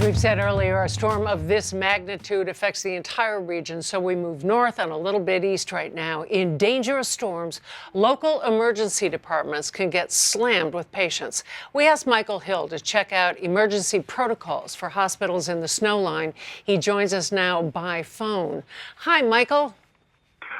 we've said earlier, a storm of this magnitude affects the entire region, so we move north and a little bit east right now. In dangerous storms, local emergency departments can get slammed with patients. We asked Michael Hill to check out emergency protocols for hospitals in the snow line. He joins us now by phone. Hi, Michael.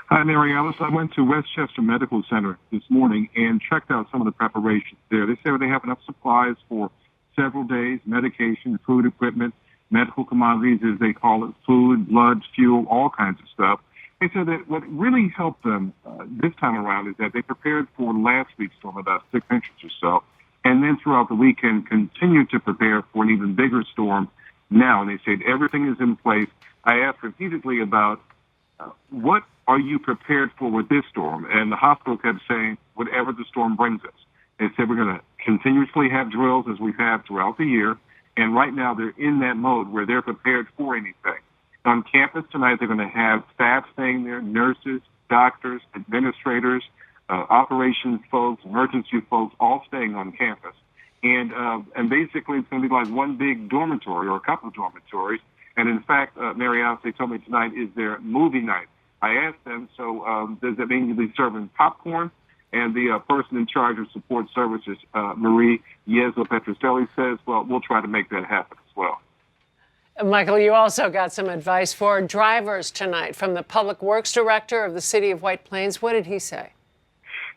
Hi, Mary Alice. I went to Westchester Medical Center this morning and checked out some of the preparations there. They say they have enough supplies for several days, medication, food equipment, medical commodities, as they call it, food, blood, fuel, all kinds of stuff. They said that what really helped them this time around is that they prepared for last week's storm, about 6 inches or so, and then throughout the weekend continued to prepare for an even bigger storm now. And they said everything is in place. I asked repeatedly about what are you prepared for with this storm? And the hospital kept saying, whatever the storm brings us. They said we're going to continuously have drills as we've had throughout the year. And right now they're in that mode where they're prepared for anything. On campus tonight, they're going to have staff staying there, nurses, doctors, administrators, operations folks, emergency folks, all staying on campus. And basically it's going to be like one big dormitory or a couple of dormitories. And in fact, Mary Alice, they told me tonight is their movie night. I asked them, so does that mean you'll be serving popcorn? And the person in charge of support services, Marie Yezzo Petrostelli, says, well, we'll try to make that happen as well. Michael, you also got some advice for drivers tonight from the Public Works Director of the City of White Plains. What did he say?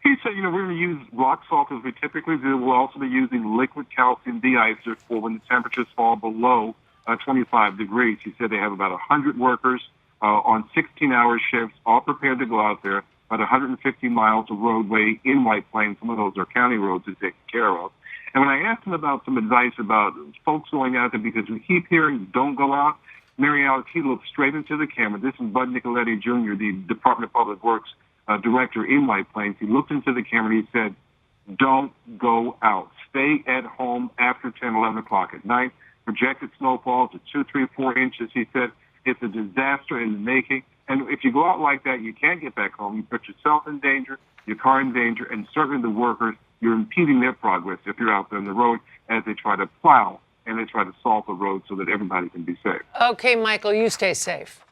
He said, we're going to use rock salt as we typically do. We'll also be using liquid calcium deicer for when the temperatures fall below 25 degrees. He said they have about 100 workers on 16-hour shifts, all prepared to go out there. About 150 miles of roadway in White Plains. Some of those are county roads to take care of. And when I asked him about some advice about folks going out there, because we keep hearing, don't go out, Mary Alice, he looked straight into the camera. This is Bud Nicoletti Jr., the Department of Public Works director in White Plains. He looked into the camera and he said, don't go out. Stay at home after 10, 11 o'clock at night. Projected snowfalls at 2, 3, 4 inches. He said, it's a disaster in the making. And if you go out like that, you can't get back home. You put yourself in danger, your car in danger, and certainly the workers, you're impeding their progress if you're out there on the road as they try to plow and they try to salt the road so that everybody can be safe. Okay, Michael, you stay safe.